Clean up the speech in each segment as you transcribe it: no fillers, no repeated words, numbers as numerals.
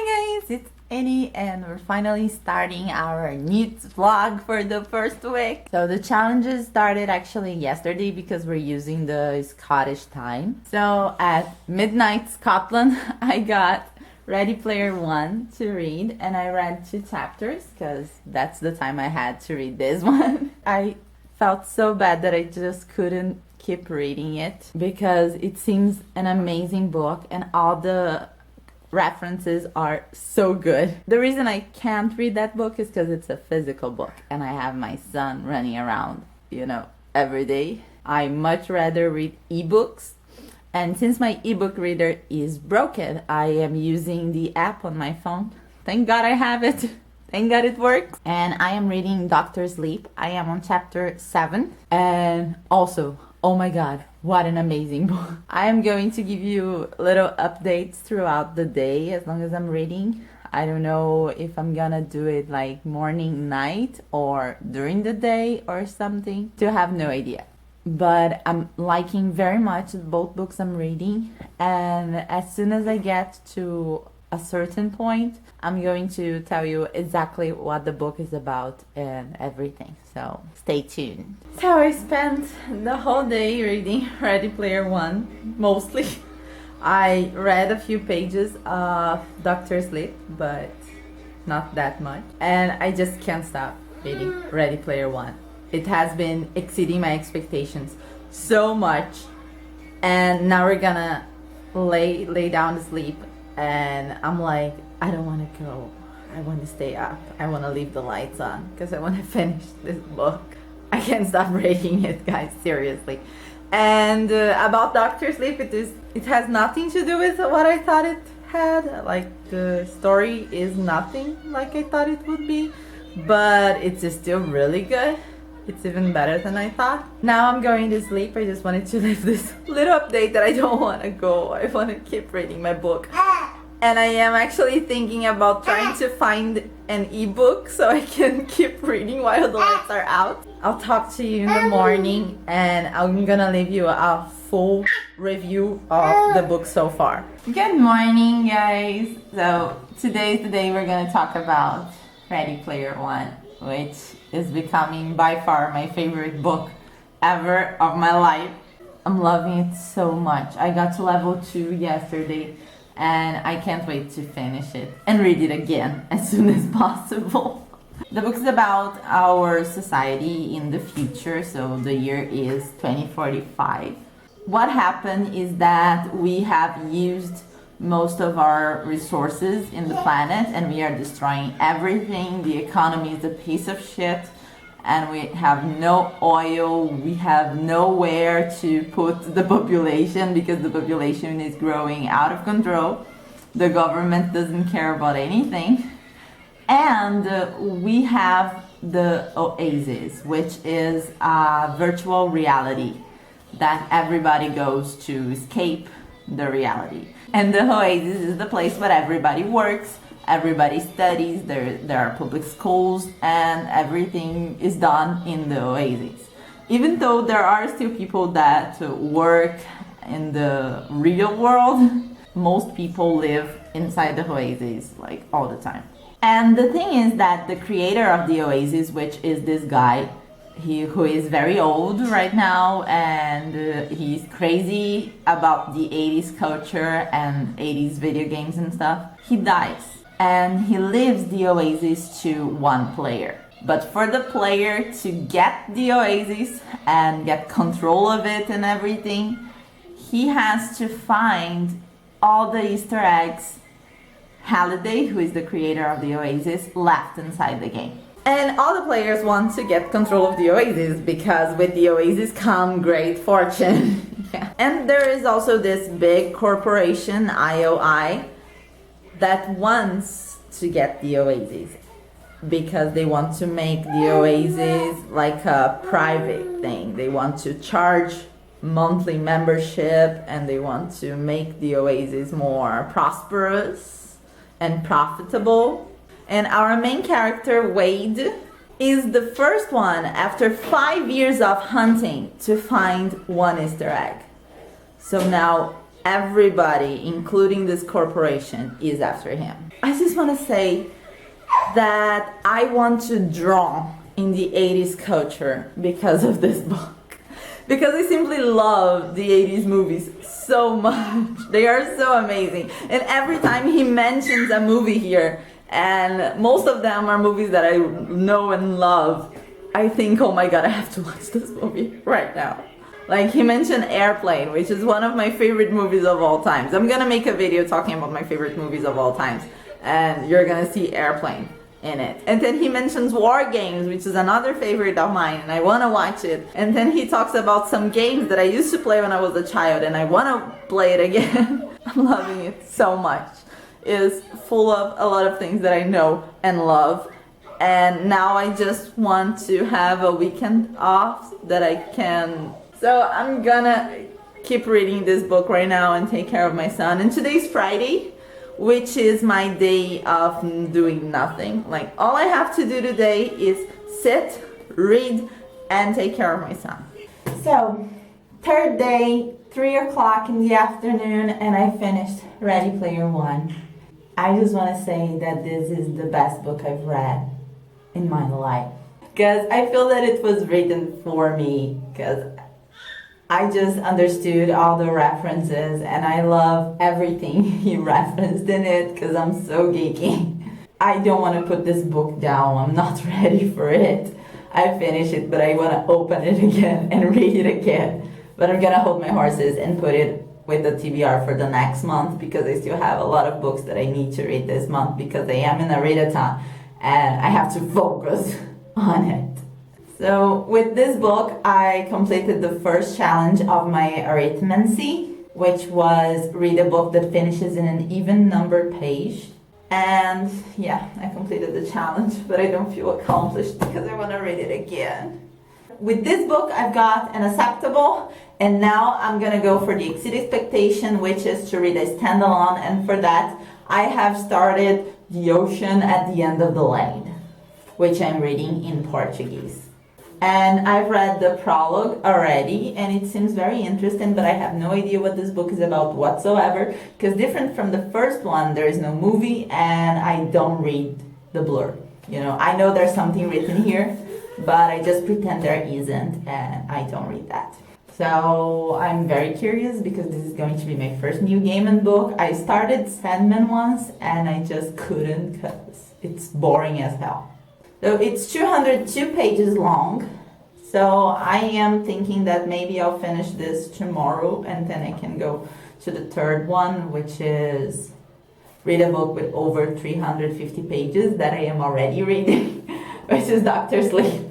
Hi guys, it's Annie and we're finally starting our NEWTs vlog for the first week. So the challenges started actually yesterday because we're using the Scottish time. So at midnight Scotland, I got Ready Player One to read and I read 2 chapters because that's the time I had to read this one. I felt so bad that I just couldn't keep reading it because it seems an amazing book and all the references are so good. The reason I can't read that book is because it's a physical book and I have my son running around, every day. I much rather read ebooks, and since my ebook reader is broken, I am using the app on my phone. Thank God I have it. Thank God it works. And I am reading Dr. Sleep. I am on chapter 7. And also, oh my God, what an amazing book. I am going to give you little updates throughout the day as long as I'm reading. I don't know if I'm gonna do it like morning, night, or during the day or something. To have no idea. But I'm liking very much both books I'm reading. And as soon as I get to a certain point, I'm going to tell you exactly what the book is about and everything, so stay tuned. So I spent the whole day reading Ready Player One, mostly. I read a few pages of Dr. Sleep, but not that much, and I just can't stop reading Ready Player One. It has been exceeding my expectations so much, and now we're gonna lay down to sleep. And I'm like, I don't want to go. I want to stay up. I want to leave the lights on because I want to finish this book. I can't stop reading it, guys, seriously. And about Dr. Sleep, it has nothing to do with what I thought it had. Like, the story is nothing like I thought it would be, but it's still really good. It's even better than I thought. Now I'm going to sleep. I just wanted to leave this little update that I don't want to go. I want to keep reading my book. And I am actually thinking about trying to find an ebook so I can keep reading while the lights are out. I'll talk to you in the morning and I'm gonna leave you a full review of the book so far. Good morning, guys. So today is the day we're gonna talk about Ready Player One, which is becoming by far my favorite book ever of my life. I'm loving it so much. I got to level 2 yesterday and I can't wait to finish it and read it again as soon as possible. The book is about our society in the future, so the year is 2045. What happened is that we have used most of our resources in the planet and we are destroying everything. The economy is a piece of shit and we have no oil, we have nowhere to put the population because the population is growing out of control. The government doesn't care about anything. And we have the Oasis, which is a virtual reality that everybody goes to escape the reality. And the Oasis is the place where everybody works, everybody studies, there are public schools, and everything is done in the Oasis. Even though there are still people that work in the real world, most people live inside the Oasis, like, all the time. And the thing is that the creator of the Oasis, which is this guy, who is very old right now, and he's crazy about the 80s culture and 80s video games and stuff, he dies. And he leaves the Oasis to one player. But for the player to get the Oasis and get control of it and everything, he has to find all the Easter eggs Halliday, who is the creator of the Oasis, left inside the game. And all the players want to get control of the Oasis because with the Oasis come great fortune. Yeah. And there is also this big corporation, IOI, that wants to get the Oasis because they want to make the Oasis like a private thing. They want to charge monthly membership and they want to make the Oasis more prosperous and profitable. And our main character, Wade, is the first one after 5 years of hunting to find one Easter egg. So now everybody, including this corporation, is after him. I just want to say that I want to draw in the 80s culture because of this book. Because I simply love the 80s movies so much. They are so amazing. And every time he mentions a movie here, and most of them are movies that I know and love, I think, oh my god, I have to watch this movie right now. Like, he mentioned Airplane, which is one of my favorite movies of all times. I'm gonna make a video talking about my favorite movies of all times, and you're gonna see Airplane in it. And then he mentions War Games, which is another favorite of mine, and I want to watch it. And then he talks about some games that I used to play when I was a child, and I want to play it again. I'm loving it so much. It's full of a lot of things that I know and love, and now I just want to have a weekend off that I can. So I'm gonna keep reading this book right now and take care of my son. And today's Friday, which is my day of doing nothing. Like, all I have to do today is sit, read, and take care of my son. So, third day, 3 o'clock in the afternoon, and I finished Ready Player One. I just want to say that this is the best book I've read in my life. Because I feel that it was written for me, because I just understood all the references, and I love everything he referenced in it because I'm so geeky. I don't want to put this book down. I'm not ready for it. I finished it, but I want to open it again and read it again. But I'm going to hold my horses and put it with the TBR for the next month, because I still have a lot of books that I need to read this month, because I am in a readathon and I have to focus on it. So with this book, I completed the first challenge of my arithmancy, which was read a book that finishes in an even numbered page. And yeah, I completed the challenge, but I don't feel accomplished because I want to read it again. With this book, I've got an acceptable, and now I'm going to go for the exceed expectation, which is to read a standalone. And for that, I have started The Ocean at the End of the Lane, which I'm reading in Portuguese. And I've read the prologue already, and it seems very interesting, but I have no idea what this book is about whatsoever, because different from the first one, there is no movie, and I don't read the blurb. You know, I know there's something written here, but I just pretend there isn't, and I don't read that. So I'm very curious, because this is going to be my first New Gaiman book. I started Sandman once, and I just couldn't, because it's boring as hell. So it's 202 pages long, so I am thinking that maybe I'll finish this tomorrow, and then I can go to the third one, which is read a book with over 350 pages that I am already reading, which is Dr. Sleep.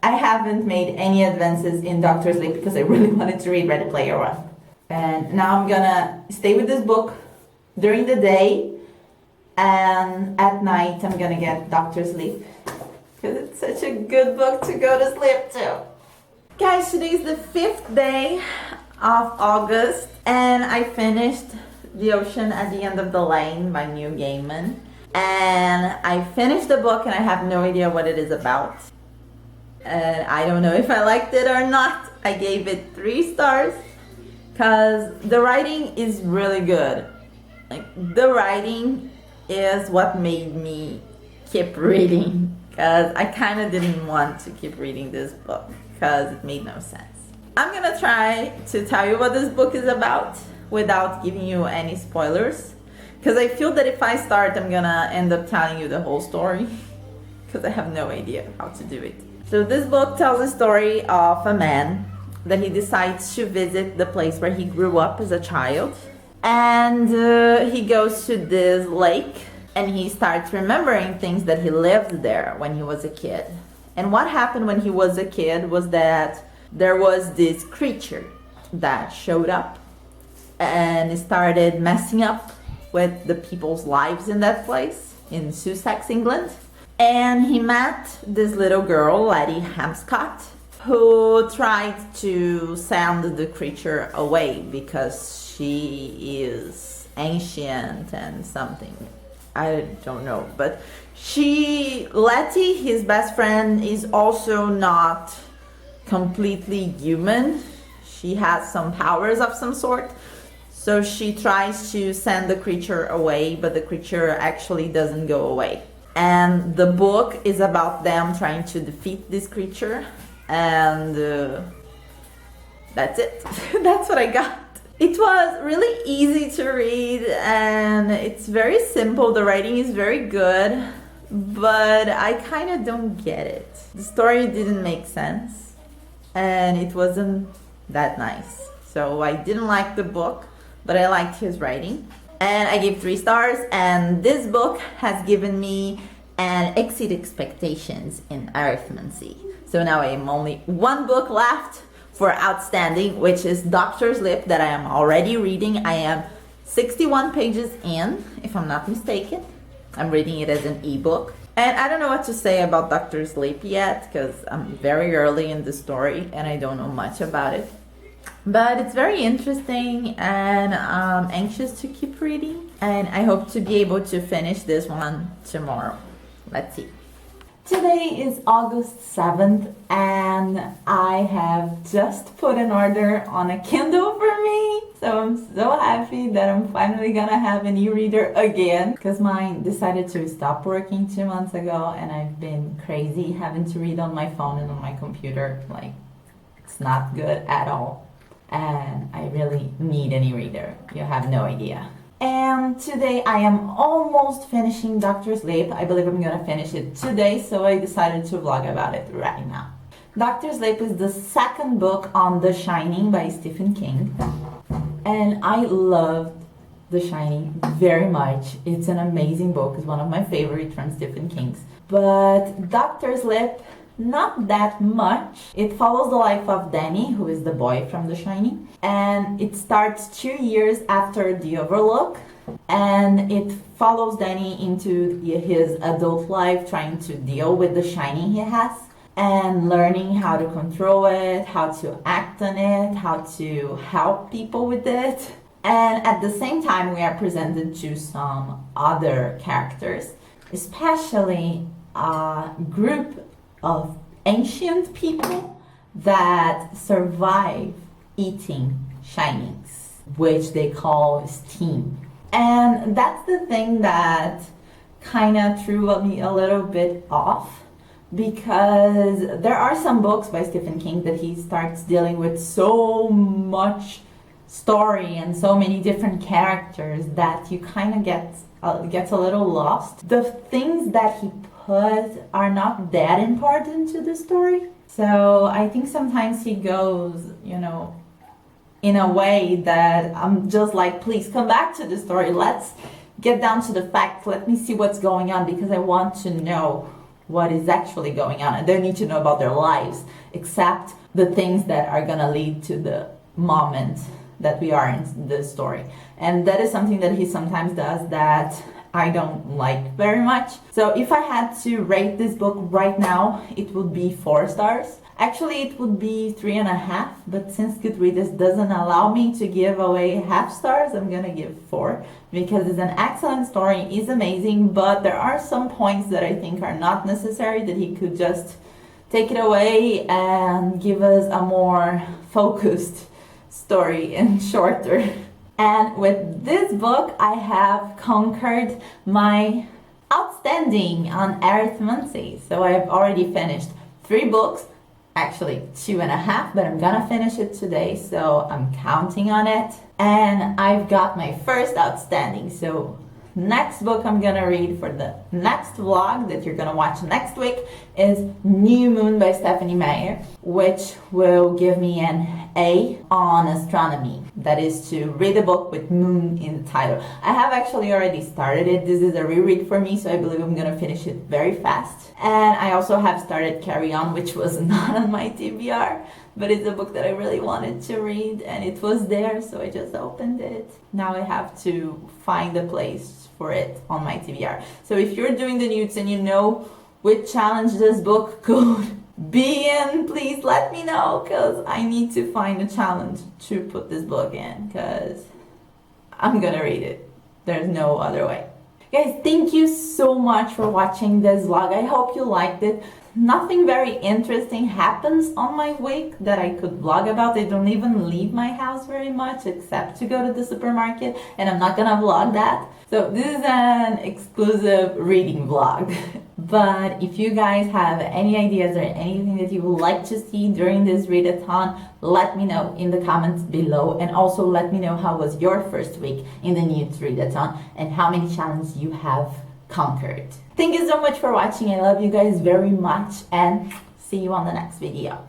I haven't made any advances in Dr. Sleep because I really wanted to read Ready Player One. And now I'm gonna stay with this book during the day, and at night I'm gonna get Dr. Sleep, because it's such a good book to go to sleep to. Guys, today is the 5th day of August, and I finished The Ocean at the End of the Lane by Neil Gaiman. And I finished the book, and I have no idea what it is about. And I don't know if I liked it or not. I gave it 3 stars, because the writing is really good. Like, the writing is what made me keep reading, because I kind of didn't want to keep reading this book because it made no sense. I'm gonna try to tell you what this book is about without giving you any spoilers, because I feel that if I start, I'm gonna end up telling you the whole story, because I have no idea how to do it. So this book tells a story of a man that he decides to visit the place where he grew up as a child, and he goes to this lake, and he starts remembering things that he lived there when he was a kid. And what happened when he was a kid was that there was this creature that showed up and started messing up with the people's lives in that place, in Sussex, England. And he met this little girl, Letty Hampscott, who tried to send the creature away because she is ancient and something. I don't know, but Letty, his best friend, is also not completely human. She has some powers of some sort. So she tries to send the creature away, but the creature actually doesn't go away. And the book is about them trying to defeat this creature. And that's it. That's what I got. It was really easy to read and it's very simple. The writing is very good, but I kind of don't get it. The story didn't make sense and it wasn't that nice. So I didn't like the book, but I liked his writing. And I gave 3 stars, and this book has given me an exceed expectations in arithmancy. So now I am only 1 book left for outstanding, which is Doctor's Lip, that I am already reading. I am 61 pages in, if I'm not mistaken. I'm reading it as an ebook. And I don't know what to say about Doctor's Lip yet, because I'm very early in the story and I don't know much about it. But it's very interesting and I'm anxious to keep reading. And I hope to be able to finish this one tomorrow. Let's see. Today is August 7th and I have just put an order on a Kindle for me. So I'm so happy that I'm finally gonna have an e-reader again, because mine decided to stop working 2 months ago and I've been crazy having to read on my phone and on my computer. Like, it's not good at all. And I really need an e-reader. You have no idea. And today I am almost finishing Dr. Sleep. I believe I'm gonna finish it today, so I decided to vlog about it right now. Dr. Sleep is the 2nd book on The Shining by Stephen King. And I loved The Shining very much. It's an amazing book. It's one of my favorites from Stephen King's. But Dr. Sleep, not that much. It follows the life of Danny, who is the boy from The Shining, and it starts 2 years after The Overlook, and it follows Danny into his adult life, trying to deal with the shining he has and learning how to control it, how to act on it, how to help people with it. And at the same time, we are presented to some other characters, especially a group of ancient people that survive eating shinings, which they call steam. And that's the thing that kind of threw me a little bit off, because there are some books by Stephen King that he starts dealing with so much story and so many different characters that you kind of gets a little lost. The things that he put are not that important to the story. So I think sometimes he goes, in a way that I'm just like, please come back to the story. Let's get down to the facts. Let me see what's going on, because I want to know what is actually going on. I don't need to know about their lives, except the things that are gonna lead to the moment that we are in the story. And that is something that he sometimes does that I don't like very much. So if I had to rate this book right now, it would be 4 stars. Actually, it would be 3.5, but since Goodreads doesn't allow me to give away half stars, I'm gonna give 4, because it's an excellent story, it's amazing, but there are some points that I think are not necessary, that he could just take it away and give us a more focused story and shorter. And with this book, I have conquered my outstanding on arithmancy. So I've already finished 3 books, actually 2.5, but I'm gonna finish it today, so I'm counting on it. And I've got my first outstanding. So next book I'm gonna read for the next vlog that you're gonna watch next week is New Moon by Stephanie Meyer, which will give me an A on astronomy. That is to read a book with moon in the title. I have actually already started it. This is a reread for me, so I believe I'm gonna finish it very fast. And I also have started Carry On, which was not on my TBR, but it's a book that I really wanted to read and it was there, so I just opened it. Now I have to find a place for it on my TBR. So if you're doing the NEWTs and you know which challenge this book could be in, please let me know, because I need to find a challenge to put this book in, because I'm gonna read it. There's no other way. Guys, thank you so much for watching this vlog. I hope you liked it. Nothing very interesting happens on my week that I could vlog about. I don't even leave my house very much except to go to the supermarket, and I'm not gonna vlog that. So this is an exclusive reading vlog. But if you guys have any ideas or anything that you would like to see during this readathon, let me know in the comments below, and also let me know how was your first week in the NEWTs Readathon and how many challenges you have conquered. Thank you so much for watching. I love you guys very much, and see you on the next video.